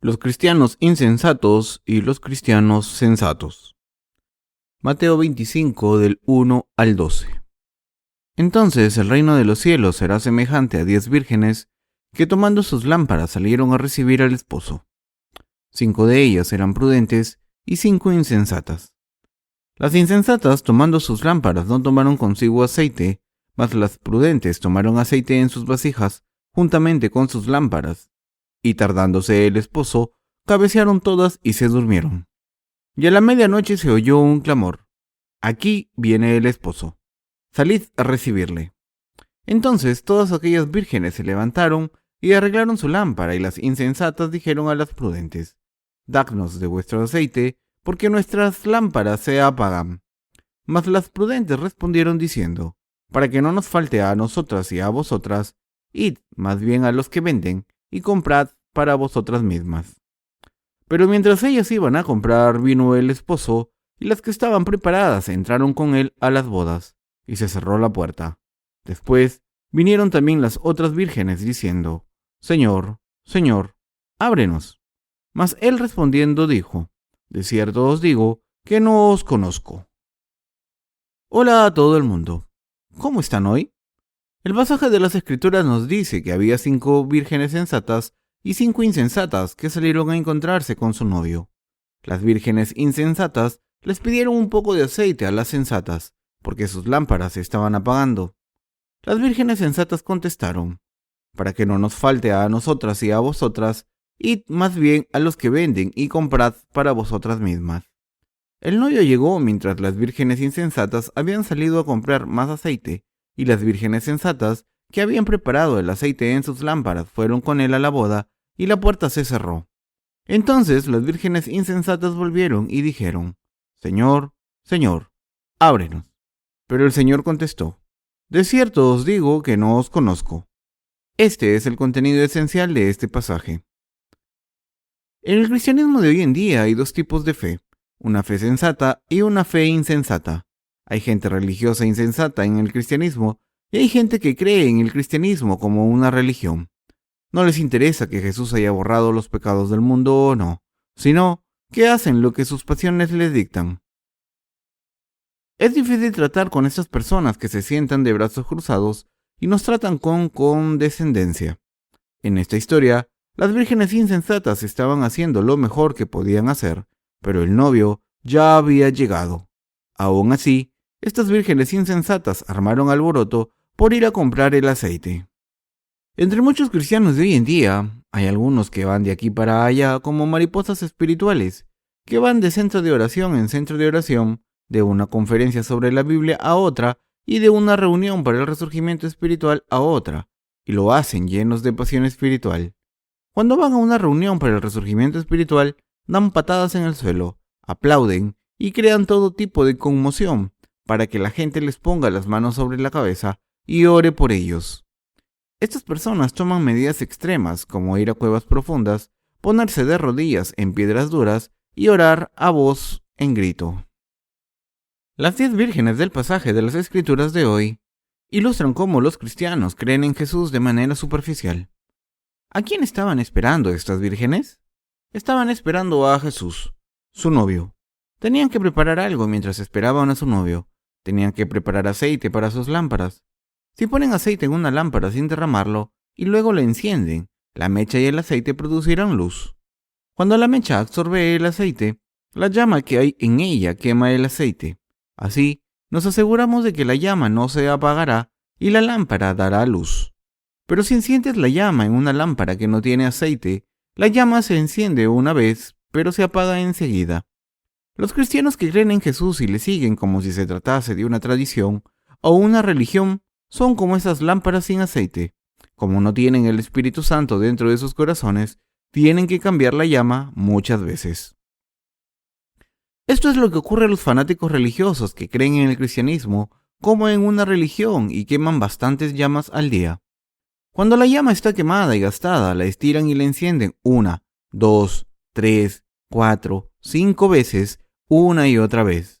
Los cristianos insensatos y los cristianos sensatos. Mateo 25 del 1 al 12. Entonces el reino de los cielos será semejante a 10 vírgenes que tomando sus lámparas salieron a recibir al esposo. 5 de ellas eran prudentes y 5 insensatas. Las insensatas tomando sus lámparas no tomaron consigo aceite, mas las prudentes tomaron aceite en sus vasijas juntamente con sus lámparas. Y tardándose el esposo, cabecearon todas y se durmieron. Y a la medianoche se oyó un clamor: «Aquí viene el esposo, salid a recibirle». Entonces todas aquellas vírgenes se levantaron y arreglaron su lámpara, y las insensatas dijeron a las prudentes: «Dadnos de vuestro aceite, porque nuestras lámparas se apagan». Mas las prudentes respondieron diciendo: «Para que no nos falte a nosotras y a vosotras, id más bien a los que venden y comprad para vosotras mismas». Pero mientras ellas iban a comprar, vino el esposo, y las que estaban preparadas entraron con él a las bodas, y se cerró la puerta. Después vinieron también las otras vírgenes, diciendo: «Señor, Señor, ábrenos». Mas él respondiendo dijo: «De cierto os digo que no os conozco». Hola a todo el mundo. ¿Cómo están hoy? El pasaje de las Escrituras nos dice que había 5 vírgenes sensatas y 5 insensatas que salieron a encontrarse con su novio. Las vírgenes insensatas les pidieron un poco de aceite a las sensatas, porque sus lámparas se estaban apagando. Las vírgenes sensatas contestaron: «Para que no nos falte a nosotras y a vosotras, id más bien a los que venden y comprad para vosotras mismas». El novio llegó mientras las vírgenes insensatas habían salido a comprar más aceite, y las vírgenes sensatas, que habían preparado el aceite en sus lámparas, fueron con él a la boda, y la puerta se cerró. Entonces las vírgenes insensatas volvieron y dijeron: «Señor, Señor, ábrenos». Pero el Señor contestó: «De cierto os digo que no os conozco». Este es el contenido esencial de este pasaje. En el cristianismo de hoy en día hay 2 tipos de fe: una fe sensata y una fe insensata. Hay gente religiosa e insensata en el cristianismo, y hay gente que cree en el cristianismo como una religión. No les interesa que Jesús haya borrado los pecados del mundo o no, sino que hacen lo que sus pasiones les dictan. Es difícil tratar con estas personas que se sientan de brazos cruzados y nos tratan con condescendencia. En esta historia, las vírgenes insensatas estaban haciendo lo mejor que podían hacer, pero el novio ya había llegado. Aún así, estas vírgenes insensatas armaron alboroto por ir a comprar el aceite. Entre muchos cristianos de hoy en día, hay algunos que van de aquí para allá como mariposas espirituales, que van de centro de oración en centro de oración, de una conferencia sobre la Biblia a otra y de una reunión para el resurgimiento espiritual a otra, y lo hacen llenos de pasión espiritual. Cuando van a una reunión para el resurgimiento espiritual, dan patadas en el suelo, aplauden y crean todo tipo de conmoción para que la gente les ponga las manos sobre la cabeza y ore por ellos. Estas personas toman medidas extremas como ir a cuevas profundas, ponerse de rodillas en piedras duras y orar a voz en grito. Las 10 vírgenes del pasaje de las Escrituras de hoy ilustran cómo los cristianos creen en Jesús de manera superficial. ¿A quién estaban esperando estas vírgenes? Estaban esperando a Jesús, su novio. Tenían que preparar algo mientras esperaban a su novio. Tenían que preparar aceite para sus lámparas. Si ponen aceite en una lámpara sin derramarlo y luego la encienden, la mecha y el aceite producirán luz. Cuando la mecha absorbe el aceite, la llama que hay en ella quema el aceite. Así, nos aseguramos de que la llama no se apagará y la lámpara dará luz. Pero si enciendes la llama en una lámpara que no tiene aceite, la llama se enciende una vez, pero se apaga enseguida. Los cristianos que creen en Jesús y le siguen como si se tratase de una tradición o una religión son como esas lámparas sin aceite. Como no tienen el Espíritu Santo dentro de sus corazones, tienen que cambiar la llama muchas veces. Esto es lo que ocurre a los fanáticos religiosos que creen en el cristianismo como en una religión y queman bastantes llamas al día. Cuando la llama está quemada y gastada, la estiran y la encienden 1, 2, 3, 4, 5 veces, una y otra vez.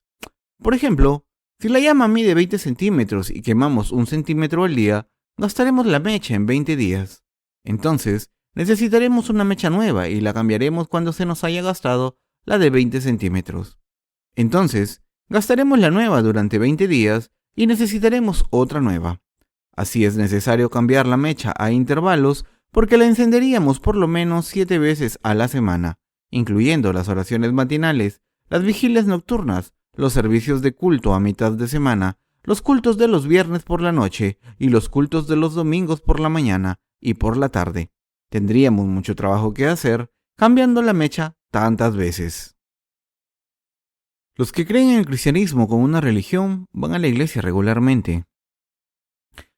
Por ejemplo, si la llama mide 20 centímetros y quemamos 1 centímetro al día, gastaremos la mecha en 20 días. Entonces, necesitaremos una mecha nueva y la cambiaremos cuando se nos haya gastado la de 20 centímetros. Entonces, gastaremos la nueva durante 20 días y necesitaremos otra nueva. Así es necesario cambiar la mecha a intervalos porque la encenderíamos por lo menos 7 veces a la semana, incluyendo las oraciones matinales, las vigilias nocturnas, los servicios de culto a mitad de semana, los cultos de los viernes por la noche y los cultos de los domingos por la mañana y por la tarde. Tendríamos mucho trabajo que hacer cambiando la mecha tantas veces. Los que creen en el cristianismo como una religión van a la iglesia regularmente.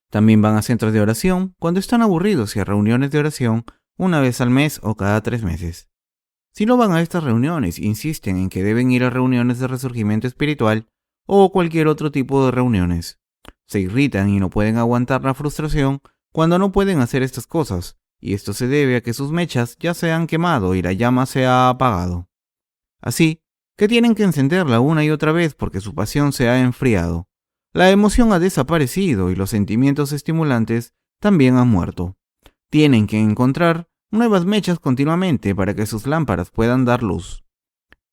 También van a centros de oración cuando están aburridos y a reuniones de oración una vez al mes o cada 3 meses. Si no van a estas reuniones, insisten en que deben ir a reuniones de resurgimiento espiritual o cualquier otro tipo de reuniones. Se irritan y no pueden aguantar la frustración cuando no pueden hacer estas cosas, y esto se debe a que sus mechas ya se han quemado y la llama se ha apagado. Así que tienen que encenderla una y otra vez porque su pasión se ha enfriado. La emoción ha desaparecido y los sentimientos estimulantes también han muerto. Tienen que encontrar nuevas mechas continuamente para que sus lámparas puedan dar luz.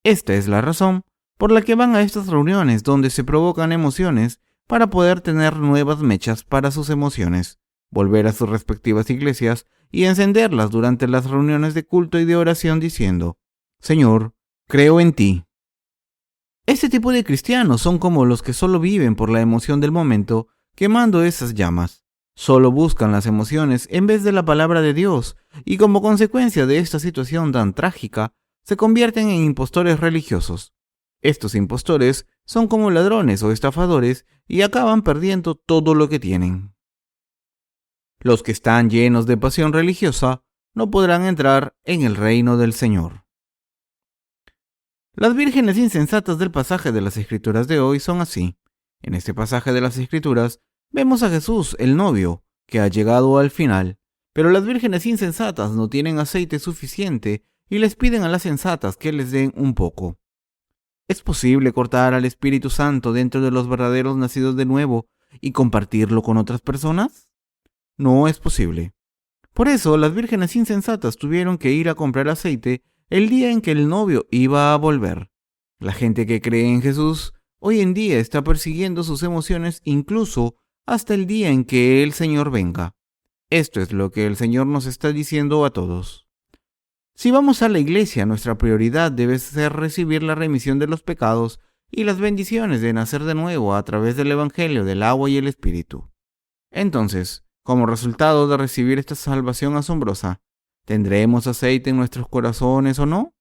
Esta es la razón por la que van a estas reuniones donde se provocan emociones para poder tener nuevas mechas para sus emociones, volver a sus respectivas iglesias y encenderlas durante las reuniones de culto y de oración diciendo: Señor, creo en ti. Este tipo de cristianos son como los que solo viven por la emoción del momento, quemando esas llamas. Solo buscan las emociones en vez de la palabra de Dios, y como consecuencia de esta situación tan trágica, se convierten en impostores religiosos. Estos impostores son como ladrones o estafadores y acaban perdiendo todo lo que tienen. Los que están llenos de pasión religiosa no podrán entrar en el reino del Señor. Las vírgenes insensatas del pasaje de las Escrituras de hoy son así. En este pasaje de las Escrituras vemos a Jesús, el novio, que ha llegado al final, pero las vírgenes insensatas no tienen aceite suficiente y les piden a las sensatas que les den un poco. ¿Es posible cortar al Espíritu Santo dentro de los verdaderos nacidos de nuevo y compartirlo con otras personas? No es posible. Por eso las vírgenes insensatas tuvieron que ir a comprar aceite el día en que el novio iba a volver. La gente que cree en Jesús hoy en día está persiguiendo sus emociones incluso hasta el día en que el Señor venga. Esto es lo que el Señor nos está diciendo a todos. Si vamos a la iglesia, nuestra prioridad debe ser recibir la remisión de los pecados y las bendiciones de nacer de nuevo a través del Evangelio del agua y el Espíritu. Entonces, como resultado de recibir esta salvación asombrosa, ¿tendremos aceite en nuestros corazones o no?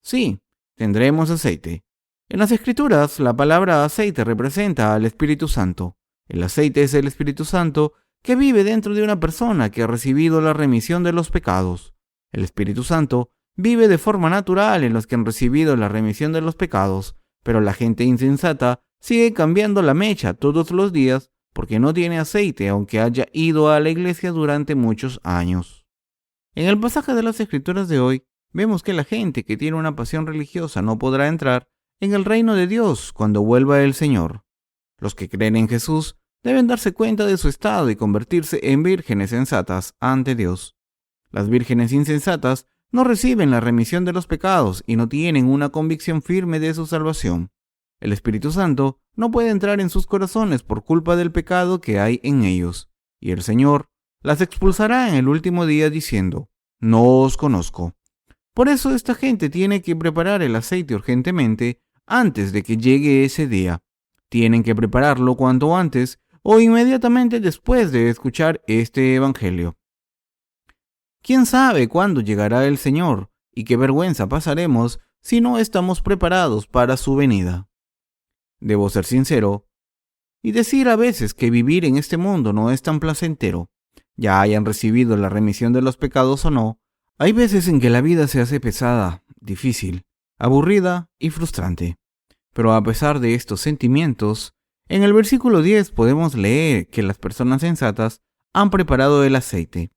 Sí, tendremos aceite. En las Escrituras, la palabra aceite representa al Espíritu Santo. El aceite es el Espíritu Santo que vive dentro de una persona que ha recibido la remisión de los pecados. El Espíritu Santo vive de forma natural en los que han recibido la remisión de los pecados, pero la gente insensata sigue cambiando la mecha todos los días porque no tiene aceite aunque haya ido a la iglesia durante muchos años. En el pasaje de las Escrituras de hoy, vemos que la gente que tiene una pasión religiosa no podrá entrar en el reino de Dios cuando vuelva el Señor. Los que creen en Jesús deben darse cuenta de su estado y convertirse en vírgenes sensatas ante Dios. Las vírgenes insensatas no reciben la remisión de los pecados y no tienen una convicción firme de su salvación. El Espíritu Santo no puede entrar en sus corazones por culpa del pecado que hay en ellos, y el Señor las expulsará en el último día diciendo: no os conozco. Por eso esta gente tiene que preparar el aceite urgentemente antes de que llegue ese día. Tienen que prepararlo cuanto antes o inmediatamente después de escuchar este evangelio. ¿Quién sabe cuándo llegará el Señor y qué vergüenza pasaremos si no estamos preparados para su venida? Debo ser sincero y decir a veces que vivir en este mundo no es tan placentero. Ya hayan recibido la remisión de los pecados o no, hay veces en que la vida se hace pesada, difícil, aburrida y frustrante. Pero a pesar de estos sentimientos, en el versículo 10 podemos leer que las personas sensatas han preparado el aceite.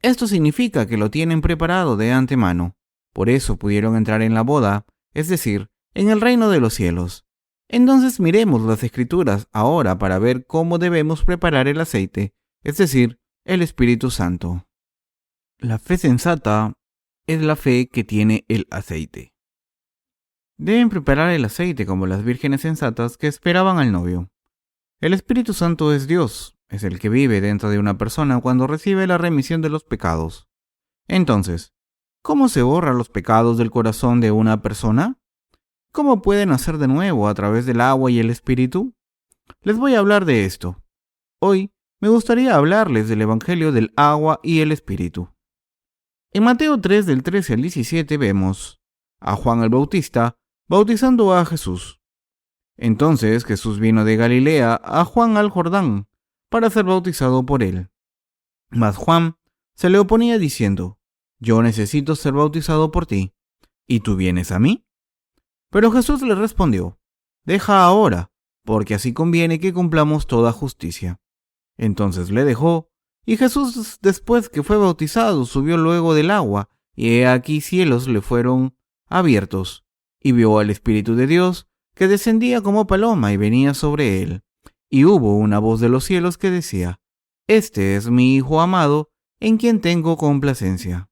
Esto significa que lo tienen preparado de antemano. Por eso pudieron entrar en la boda, es decir, en el reino de los cielos. Entonces miremos las Escrituras ahora para ver cómo debemos preparar el aceite, es decir, el Espíritu Santo. La fe sensata es la fe que tiene el aceite. Deben preparar el aceite como las vírgenes sensatas que esperaban al novio. El Espíritu Santo es Dios, es el que vive dentro de una persona cuando recibe la remisión de los pecados. Entonces, ¿cómo se borran los pecados del corazón de una persona? ¿Cómo pueden nacer de nuevo a través del agua y el Espíritu? Les voy a hablar de esto. Hoy me gustaría hablarles del Evangelio del agua y el Espíritu. En Mateo 3 del 13 al 17 vemos a Juan el Bautista bautizando a Jesús. Entonces Jesús vino de Galilea a Juan al Jordán para ser bautizado por él. Mas Juan se le oponía diciendo: Yo necesito ser bautizado por ti, ¿y tú vienes a mí? Pero Jesús le respondió: Deja ahora, porque así conviene que cumplamos toda justicia. Entonces le dejó, y Jesús, después que fue bautizado, subió luego del agua, y he aquí cielos le fueron abiertos, y vio al Espíritu de Dios, que descendía como paloma y venía sobre él. Y hubo una voz de los cielos que decía: Este es mi Hijo amado, en quien tengo complacencia.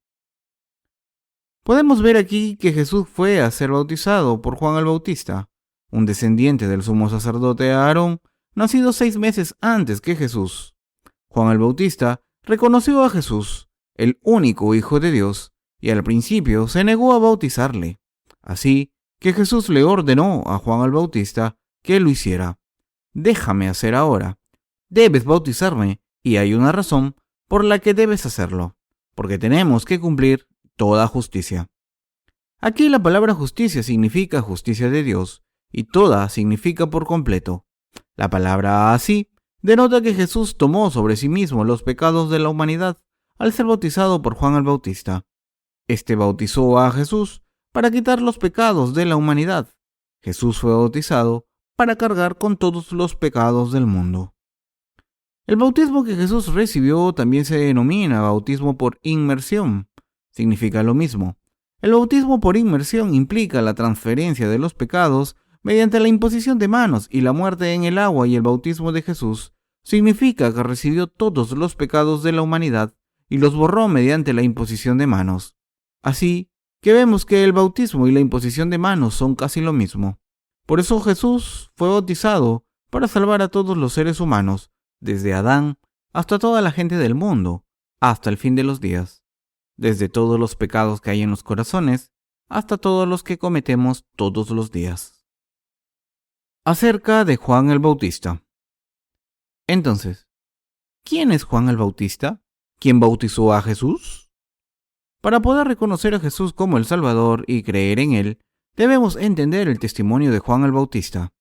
Podemos ver aquí que Jesús fue a ser bautizado por Juan el Bautista, un descendiente del sumo sacerdote Aarón, nacido 6 meses antes que Jesús. Juan el Bautista reconoció a Jesús, el único Hijo de Dios, y al principio se negó a bautizarle. Así que Jesús le ordenó a Juan el Bautista que lo hiciera. Déjame hacer ahora. Debes bautizarme, y hay una razón por la que debes hacerlo, porque tenemos que cumplir toda justicia. Aquí la palabra justicia significa justicia de Dios, y toda significa por completo. La palabra así denota que Jesús tomó sobre sí mismo los pecados de la humanidad al ser bautizado por Juan el Bautista. Este bautizó a Jesús para quitar los pecados de la humanidad. Jesús fue bautizado para cargar con todos los pecados del mundo. El bautismo que Jesús recibió también se denomina bautismo por inmersión. Significa lo mismo. El bautismo por inmersión implica la transferencia de los pecados mediante la imposición de manos, y la muerte en el agua y el bautismo de Jesús significa que recibió todos los pecados de la humanidad y los borró mediante la imposición de manos. Así que vemos que el bautismo y la imposición de manos son casi lo mismo. Por eso Jesús fue bautizado para salvar a todos los seres humanos, desde Adán hasta toda la gente del mundo, hasta el fin de los días, desde todos los pecados que hay en los corazones hasta todos los que cometemos todos los días. Acerca de Juan el Bautista. Entonces, ¿quién es Juan el Bautista? ¿Quién bautizó a Jesús? Para poder reconocer a Jesús como el Salvador y creer en él, debemos entender el testimonio de Juan el Bautista.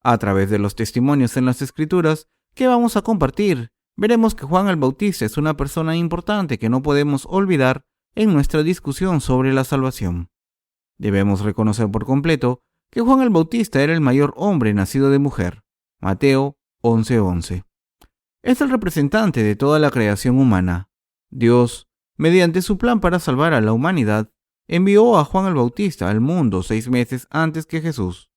A través de los testimonios en las Escrituras que vamos a compartir, veremos que Juan el Bautista es una persona importante que no podemos olvidar en nuestra discusión sobre la salvación. Debemos reconocer por completo que Juan el Bautista era el mayor hombre nacido de mujer. Mateo 11:11. Es el representante de toda la creación humana. Dios, mediante su plan para salvar a la humanidad, envió a Juan el Bautista al mundo 6 meses antes que Jesús.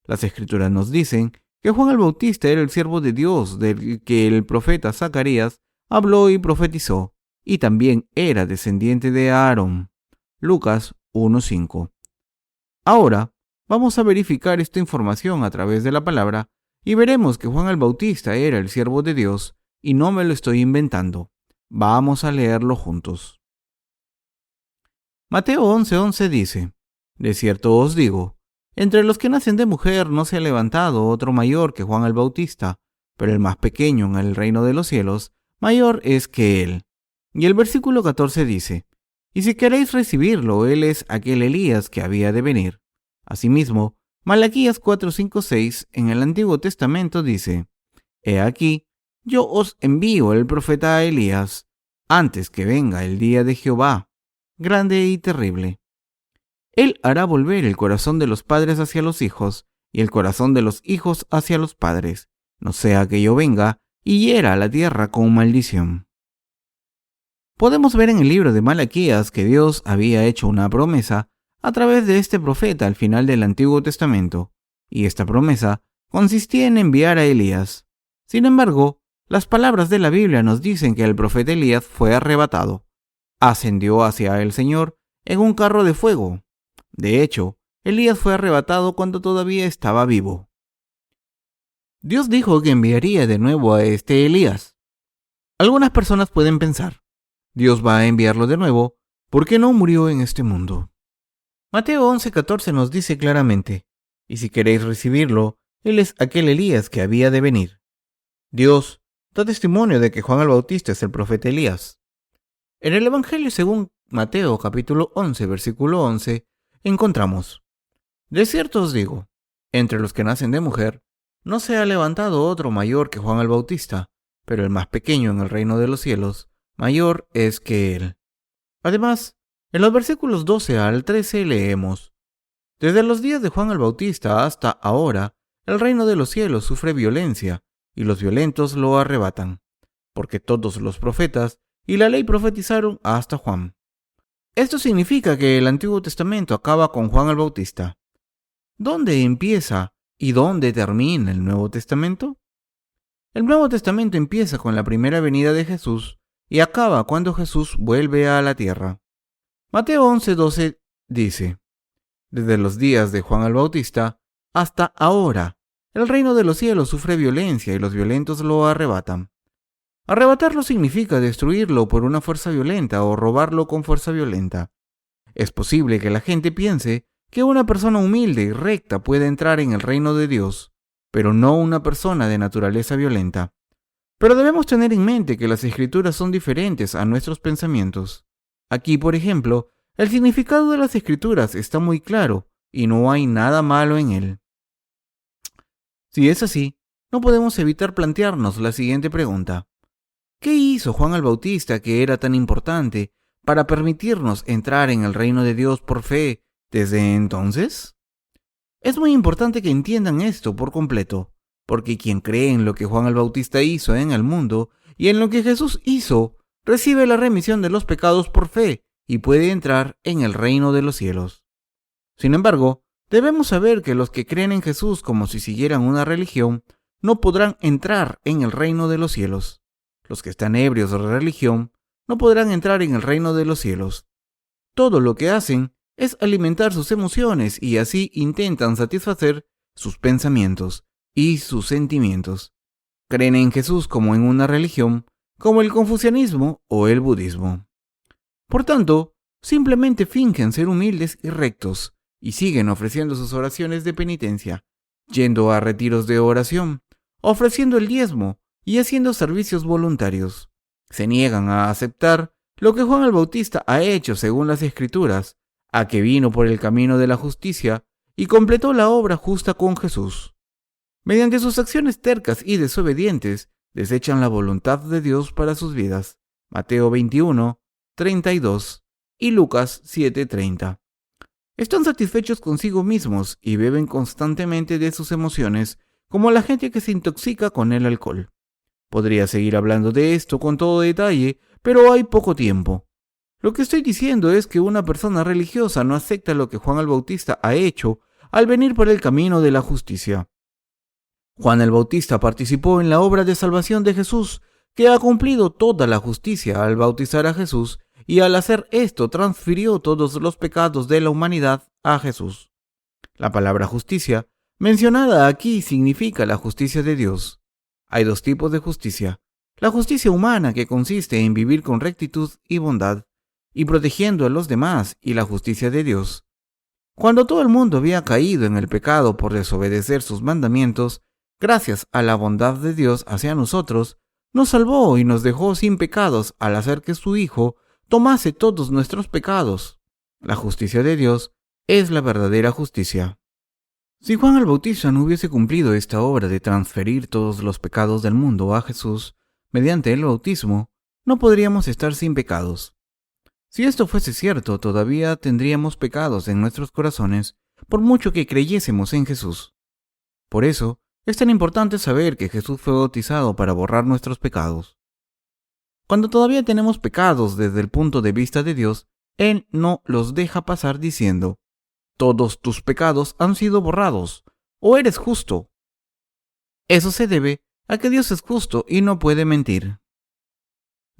Las Escrituras nos dicen que Juan el Bautista era el siervo de Dios del que el profeta Zacarías habló y profetizó, y también era descendiente de Aarón. Lucas 1:5. Ahora, vamos a verificar esta información a través de la palabra y veremos que Juan el Bautista era el siervo de Dios y no me lo estoy inventando. Vamos a leerlo juntos. Mateo 11:11 dice: De cierto os digo, entre los que nacen de mujer no se ha levantado otro mayor que Juan el Bautista, pero el más pequeño en el reino de los cielos mayor es que él. Y el versículo 14 dice: Y si queréis recibirlo, él es aquel Elías que había de venir. Asimismo, Malaquías 4:5-6 en el Antiguo Testamento dice: He aquí, yo os envío el profeta Elías, antes que venga el día de Jehová, grande y terrible. Él hará volver el corazón de los padres hacia los hijos, y el corazón de los hijos hacia los padres, no sea que yo venga y hiera la tierra con maldición. Podemos ver en el libro de Malaquías que Dios había hecho una promesa a través de este profeta al final del Antiguo Testamento, y esta promesa consistía en enviar a Elías. Sin embargo, las palabras de la Biblia nos dicen que el profeta Elías fue arrebatado. ascendió hacia el Señor en un carro de fuego. De hecho, Elías fue arrebatado cuando todavía estaba vivo. Dios dijo que enviaría de nuevo a este Elías. Algunas personas pueden pensar, Dios va a enviarlo de nuevo porque no murió en este mundo. Mateo 11:14 nos dice claramente, y si queréis recibirlo, él es aquel Elías que había de venir. Dios da testimonio de que Juan el Bautista es el profeta Elías. En el Evangelio según Mateo capítulo 11, versículo 11, encontramos, de cierto os digo, entre los que nacen de mujer, no se ha levantado otro mayor que Juan el Bautista, pero el más pequeño en el reino de los cielos, mayor es que él. Además, en los versículos 12 al 13 leemos, desde los días de Juan el Bautista hasta ahora, el reino de los cielos sufre violencia, y los violentos lo arrebatan, porque todos los profetas y la ley profetizaron hasta Juan. Esto significa que el Antiguo Testamento acaba con Juan el Bautista. ¿Dónde empieza y dónde termina el Nuevo Testamento? El Nuevo Testamento empieza con la primera venida de Jesús y acaba cuando Jesús vuelve a la tierra. Mateo 11:12 dice, desde los días de Juan el Bautista hasta ahora, el reino de los cielos sufre violencia y los violentos lo arrebatan. Arrebatarlo significa destruirlo por una fuerza violenta o robarlo con fuerza violenta. Es posible que la gente piense que una persona humilde y recta puede entrar en el reino de Dios, pero no una persona de naturaleza violenta. Pero debemos tener en mente que las escrituras son diferentes a nuestros pensamientos. Aquí, por ejemplo, el significado de las escrituras está muy claro y no hay nada malo en él. Si es así, no podemos evitar plantearnos la siguiente pregunta. ¿Qué hizo Juan el Bautista que era tan importante para permitirnos entrar en el reino de Dios por fe desde entonces? Es muy importante que entiendan esto por completo, porque quien cree en lo que Juan el Bautista hizo en el mundo y en lo que Jesús hizo, recibe la remisión de los pecados por fe y puede entrar en el reino de los cielos. Sin embargo, debemos saber que los que creen en Jesús como si siguieran una religión, no podrán entrar en el reino de los cielos. Los que están ebrios de religión no podrán entrar en el reino de los cielos. Todo lo que hacen es alimentar sus emociones y así intentan satisfacer sus pensamientos y sus sentimientos. Creen en Jesús como en una religión, como el confucianismo o el budismo. Por tanto, simplemente fingen ser humildes y rectos y siguen ofreciendo sus oraciones de penitencia, yendo a retiros de oración, ofreciendo el diezmo y haciendo servicios voluntarios. Se niegan a aceptar lo que Juan el Bautista ha hecho según las Escrituras, a que vino por el camino de la justicia y completó la obra justa con Jesús. Mediante sus acciones tercas y desobedientes, desechan la voluntad de Dios para sus vidas. Mateo 21:32 y Lucas 7:30. Están satisfechos consigo mismos y beben constantemente de sus emociones, como la gente que se intoxica con el alcohol. Podría seguir hablando de esto con todo detalle, pero hay poco tiempo. Lo que estoy diciendo es que una persona religiosa no acepta lo que Juan el Bautista ha hecho al venir por el camino de la justicia. Juan el Bautista participó en la obra de salvación de Jesús, que ha cumplido toda la justicia al bautizar a Jesús, y al hacer esto transfirió todos los pecados de la humanidad a Jesús. La palabra justicia, mencionada aquí, significa la justicia de Dios. Hay dos tipos de justicia: la justicia humana, que consiste en vivir con rectitud y bondad, y protegiendo a los demás, y la justicia de Dios. Cuando todo el mundo había caído en el pecado por desobedecer sus mandamientos, gracias a la bondad de Dios hacia nosotros, nos salvó y nos dejó sin pecados al hacer que su Hijo tomase todos nuestros pecados. La justicia de Dios es la verdadera justicia. Si Juan el Bautista no hubiese cumplido esta obra de transferir todos los pecados del mundo a Jesús mediante el bautismo, no podríamos estar sin pecados. Si esto fuese cierto, todavía tendríamos pecados en nuestros corazones, por mucho que creyésemos en Jesús. Por eso, es tan importante saber que Jesús fue bautizado para borrar nuestros pecados. Cuando todavía tenemos pecados desde el punto de vista de Dios, Él no los deja pasar diciendo: todos tus pecados han sido borrados, o eres justo. Eso se debe a que Dios es justo y no puede mentir.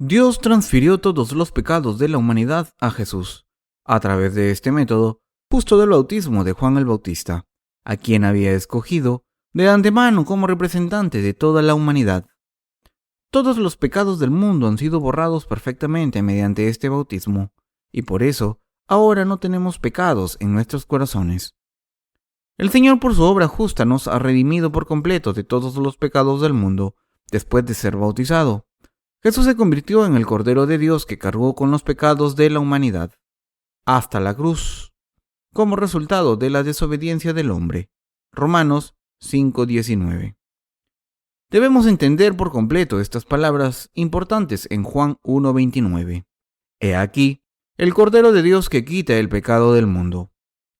Dios transfirió todos los pecados de la humanidad a Jesús, a través de este método, justo del bautismo de Juan el Bautista, a quien había escogido de antemano como representante de toda la humanidad. Todos los pecados del mundo han sido borrados perfectamente mediante este bautismo, y por eso ahora no tenemos pecados en nuestros corazones. El Señor por su obra justa nos ha redimido por completo de todos los pecados del mundo después de ser bautizado. Jesús se convirtió en el Cordero de Dios que cargó con los pecados de la humanidad hasta la cruz, como resultado de la desobediencia del hombre. Romanos 5:19. Debemos entender por completo estas palabras importantes en Juan 1:29. He aquí, el Cordero de Dios que quita el pecado del mundo.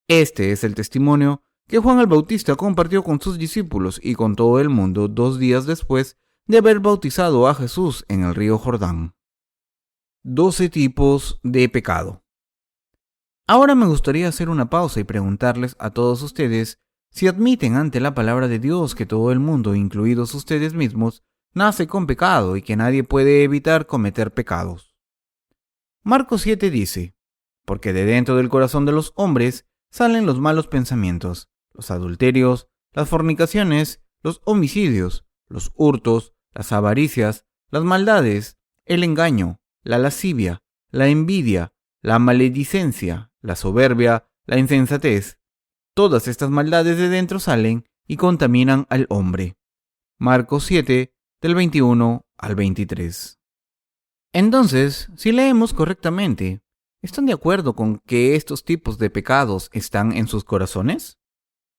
Este es el testimonio que Juan el Bautista compartió con sus discípulos y con todo el mundo 2 días después de haber bautizado a Jesús en el río Jordán. 12 tipos de pecado. Ahora me gustaría hacer una pausa y preguntarles a todos ustedes si admiten ante la palabra de Dios que todo el mundo, incluidos ustedes mismos, nace con pecado y que nadie puede evitar cometer pecados. Marcos 7 dice, porque de dentro del corazón de los hombres salen los malos pensamientos, los adulterios, las fornicaciones, los homicidios, los hurtos, las avaricias, las maldades, el engaño, la lascivia, la envidia, la maledicencia, la soberbia, la insensatez. Todas estas maldades de dentro salen y contaminan al hombre. Marcos 7, del 21 al 23. Entonces, si leemos correctamente, ¿están de acuerdo con que estos tipos de pecados están en sus corazones?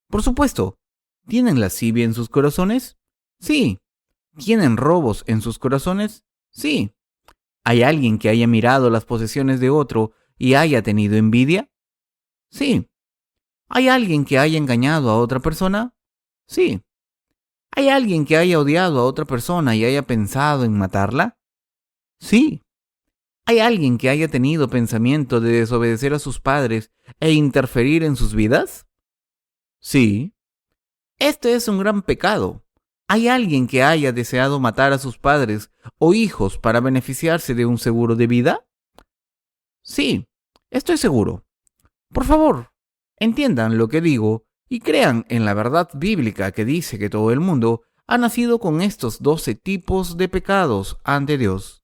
Por supuesto. ¿Tienen lascivia en sus corazones? Sí. ¿Tienen robos en sus corazones? Sí. ¿Hay alguien que haya mirado las posesiones de otro y haya tenido envidia? Sí. ¿Hay alguien que haya engañado a otra persona? Sí. ¿Hay alguien que haya odiado a otra persona y haya pensado en matarla? Sí. ¿Hay alguien que haya tenido pensamiento de desobedecer a sus padres e interferir en sus vidas? Sí. Este es un gran pecado. ¿Hay alguien que haya deseado matar a sus padres o hijos para beneficiarse de un seguro de vida? Sí, estoy seguro. Por favor, entiendan lo que digo y crean en la verdad bíblica que dice que todo el mundo ha nacido con estos 12 tipos de pecados ante Dios.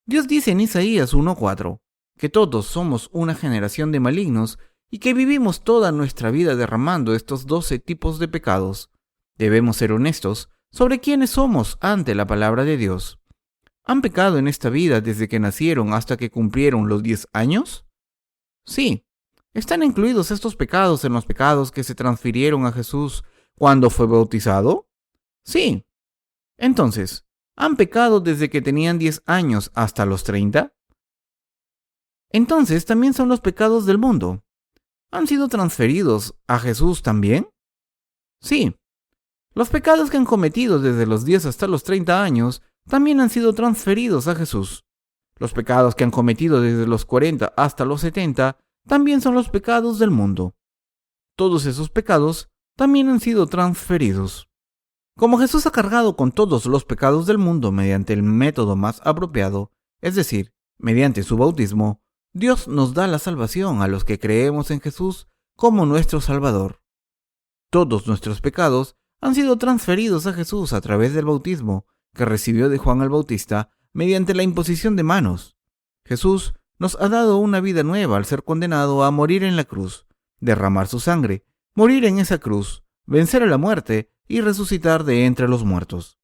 Dios dice en Isaías 1:4 que todos somos una generación de malignos y que vivimos toda nuestra vida derramando estos 12 tipos de pecados. Debemos ser honestos sobre quiénes somos ante la palabra de Dios. ¿Han pecado en esta vida desde que nacieron hasta que cumplieron los 10 años? Sí. ¿Están incluidos estos pecados en los pecados que se transfirieron a Jesús cuando fue bautizado? Sí. Entonces, ¿han pecado desde que tenían 10 años hasta los 30? Entonces, también son los pecados del mundo. ¿Han sido transferidos a Jesús también? Sí. Los pecados que han cometido desde los 10 hasta los 30 años también han sido transferidos a Jesús. Los pecados que han cometido desde los 40 hasta los 70 también son los pecados del mundo. Todos esos pecados también han sido transferidos. Como Jesús ha cargado con todos los pecados del mundo mediante el método más apropiado, es decir, mediante su bautismo, Dios nos da la salvación a los que creemos en Jesús como nuestro Salvador. Todos nuestros pecados han sido transferidos a Jesús a través del bautismo que recibió de Juan el Bautista mediante la imposición de manos. Jesús nos ha dado una vida nueva al ser condenado a morir en la cruz, derramar su sangre, morir en esa cruz, vencer a la muerte y resucitar de entre los muertos.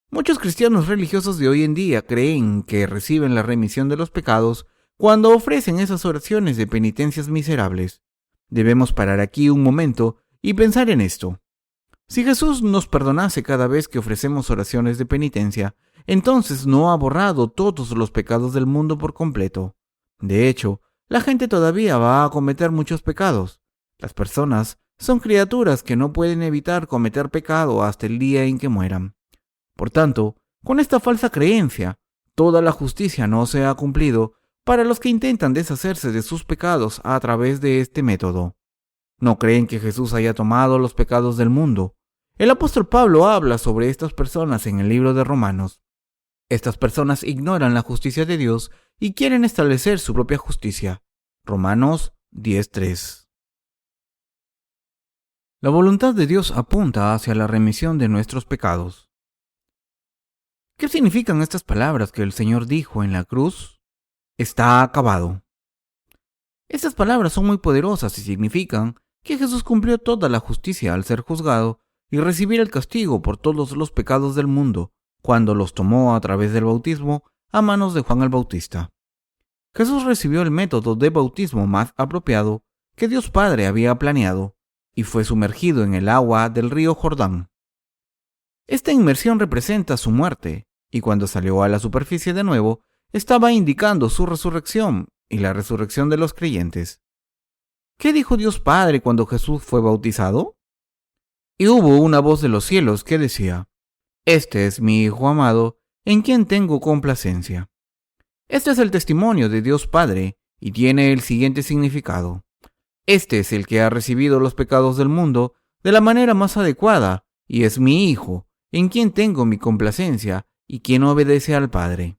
Muchos cristianos religiosos de hoy en día creen que reciben la remisión de los pecados cuando ofrecen esas oraciones de penitencias miserables. Debemos parar aquí un momento y pensar en esto. Si Jesús nos perdonase cada vez que ofrecemos oraciones de penitencia, entonces no ha borrado todos los pecados del mundo por completo. De hecho, la gente todavía va a cometer muchos pecados. Las personas son criaturas que no pueden evitar cometer pecado hasta el día en que mueran. Por tanto, con esta falsa creencia, toda la justicia no se ha cumplido para los que intentan deshacerse de sus pecados a través de este método. No creen que Jesús haya tomado los pecados del mundo. El apóstol Pablo habla sobre estas personas en el libro de Romanos. Estas personas ignoran la justicia de Dios y quieren establecer su propia justicia. Romanos 10:3. La voluntad de Dios apunta hacia la remisión de nuestros pecados. ¿Qué significan estas palabras que el Señor dijo en la cruz? Está acabado. Estas palabras son muy poderosas y significan que Jesús cumplió toda la justicia al ser juzgado y recibir el castigo por todos los pecados del mundo, cuando los tomó a través del bautismo a manos de Juan el Bautista. Jesús recibió el método de bautismo más apropiado que Dios Padre había planeado y fue sumergido en el agua del río Jordán. Esta inmersión representa su muerte, y cuando salió a la superficie de nuevo, estaba indicando su resurrección y la resurrección de los creyentes. ¿Qué dijo Dios Padre cuando Jesús fue bautizado? Y hubo una voz de los cielos que decía: Este es mi Hijo amado, en quien tengo complacencia. Este es el testimonio de Dios Padre, y tiene el siguiente significado. Este es el que ha recibido los pecados del mundo de la manera más adecuada, y es mi Hijo, en quien tengo mi complacencia, y quien obedece al Padre.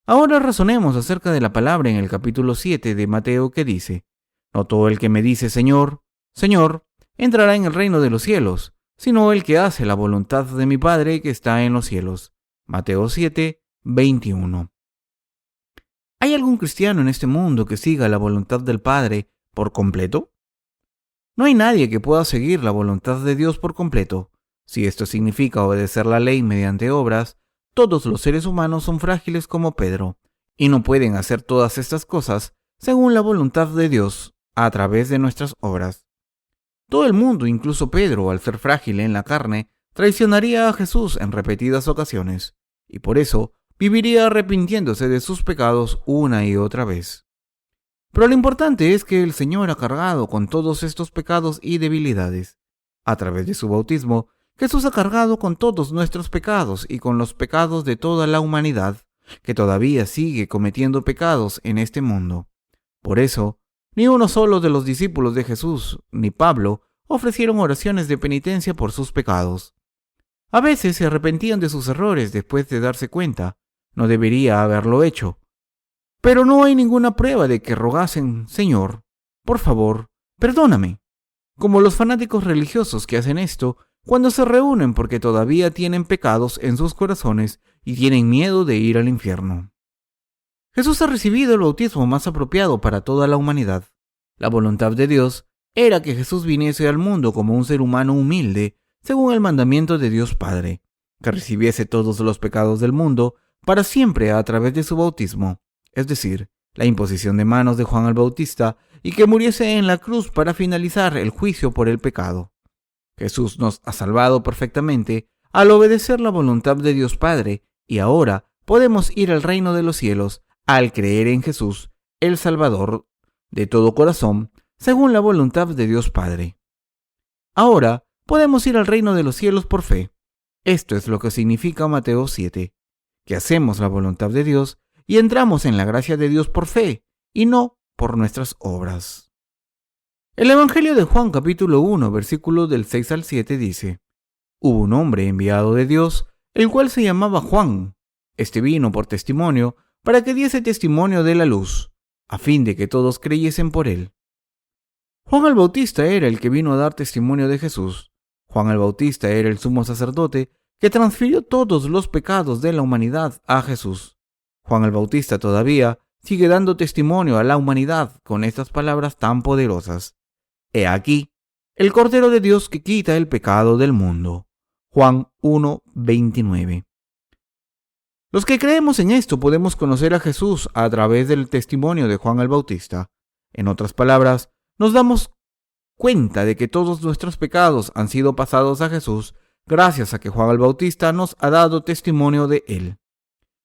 Ahora razonemos acerca de la palabra en el capítulo 7 de Mateo que dice: No todo el que me dice Señor, Señor, entrará en el reino de los cielos, sino el que hace la voluntad de mi Padre que está en los cielos. Mateo 7:21. ¿Hay algún cristiano en este mundo que siga la voluntad del Padre por completo? No hay nadie que pueda seguir la voluntad de Dios por completo. Si esto significa obedecer la ley mediante obras, todos los seres humanos son frágiles como Pedro, y no pueden hacer todas estas cosas según la voluntad de Dios a través de nuestras obras. Todo el mundo, incluso Pedro, al ser frágil en la carne, traicionaría a Jesús en repetidas ocasiones, y por eso viviría arrepintiéndose de sus pecados una y otra vez. Pero lo importante es que el Señor ha cargado con todos estos pecados y debilidades. A través de su bautismo, Jesús ha cargado con todos nuestros pecados y con los pecados de toda la humanidad, que todavía sigue cometiendo pecados en este mundo. Por eso, ni uno solo de los discípulos de Jesús, ni Pablo, ofrecieron oraciones de penitencia por sus pecados. A veces se arrepentían de sus errores después de darse cuenta. No debería haberlo hecho. Pero no hay ninguna prueba de que rogasen: Señor, por favor, perdóname. Como los fanáticos religiosos que hacen esto cuando se reúnen porque todavía tienen pecados en sus corazones y tienen miedo de ir al infierno. Jesús ha recibido el bautismo más apropiado para toda la humanidad. La voluntad de Dios era que Jesús viniese al mundo como un ser humano humilde, según el mandamiento de Dios Padre, que recibiese todos los pecados del mundo para siempre a través de su bautismo, es decir, la imposición de manos de Juan el Bautista, y que muriese en la cruz para finalizar el juicio por el pecado. Jesús nos ha salvado perfectamente al obedecer la voluntad de Dios Padre, y ahora podemos ir al reino de los cielos al creer en Jesús, el Salvador, de todo corazón, según la voluntad de Dios Padre. Ahora podemos ir al reino de los cielos por fe. Esto es lo que significa Mateo 7, que hacemos la voluntad de Dios y entramos en la gracia de Dios por fe, y no por nuestras obras. El Evangelio de Juan capítulo 1, versículos del 6 al 7 dice: Hubo un hombre enviado de Dios, el cual se llamaba Juan. Este vino por testimonio, para que diese testimonio de la luz, a fin de que todos creyesen por él. Juan el Bautista era el que vino a dar testimonio de Jesús. Juan el Bautista era el sumo sacerdote que transfirió todos los pecados de la humanidad a Jesús. Juan el Bautista todavía sigue dando testimonio a la humanidad con estas palabras tan poderosas: He aquí, el Cordero de Dios que quita el pecado del mundo. Juan 1:29. Los que creemos en esto podemos conocer a Jesús a través del testimonio de Juan el Bautista. En otras palabras, nos damos cuenta de que todos nuestros pecados han sido pasados a Jesús gracias a que Juan el Bautista nos ha dado testimonio de él.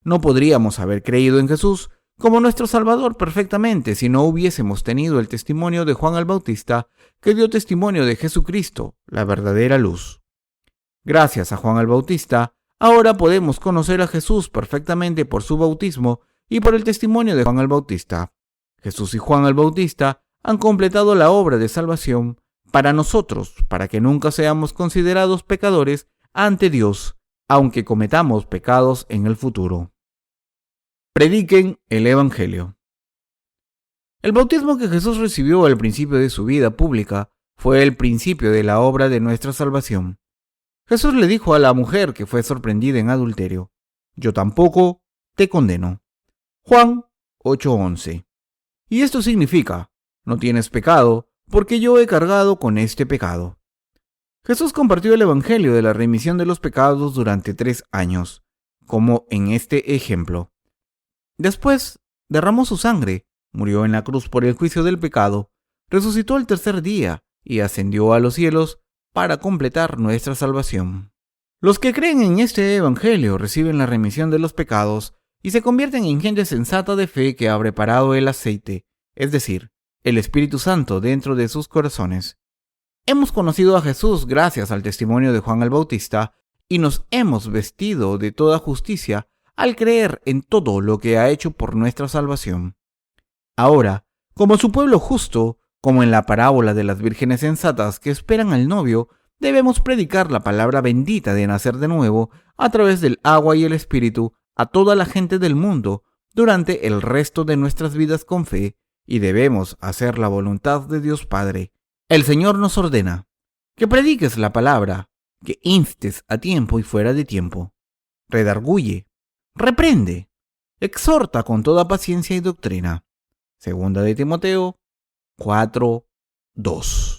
No podríamos haber creído en Jesús como nuestro Salvador perfectamente si no hubiésemos tenido el testimonio de Juan el Bautista, que dio testimonio de Jesucristo, la verdadera luz. Gracias a Juan el Bautista, ahora podemos conocer a Jesús perfectamente por su bautismo y por el testimonio de Juan el Bautista. Jesús y Juan el Bautista han completado la obra de salvación para nosotros, para que nunca seamos considerados pecadores ante Dios aunque cometamos pecados en el futuro. Prediquen el Evangelio. El bautismo que Jesús recibió al principio de su vida pública fue el principio de la obra de nuestra salvación. Jesús le dijo a la mujer que fue sorprendida en adulterio: yo tampoco te condeno. Juan 8:11. Y esto significa: no tienes pecado, porque yo he cargado con este pecado. Jesús compartió el Evangelio de la remisión de los pecados durante 3 años, como en este ejemplo. Después derramó su sangre, murió en la cruz por el juicio del pecado, resucitó al tercer día y ascendió a los cielos para completar nuestra salvación. Los que creen en este Evangelio reciben la remisión de los pecados y se convierten en gente sensata de fe que ha preparado el aceite, es decir, el Espíritu Santo dentro de sus corazones. Hemos conocido a Jesús gracias al testimonio de Juan el Bautista y nos hemos vestido de toda justicia al creer en todo lo que ha hecho por nuestra salvación. Ahora, como su pueblo justo, como en la parábola de las vírgenes sensatas que esperan al novio, debemos predicar la palabra bendita de nacer de nuevo a través del agua y el Espíritu a toda la gente del mundo durante el resto de nuestras vidas con fe, y debemos hacer la voluntad de Dios Padre. El Señor nos ordena que prediques la palabra, que instes a tiempo y fuera de tiempo, redarguye, reprende, exhorta con toda paciencia y doctrina. Segunda de Timoteo 4:2.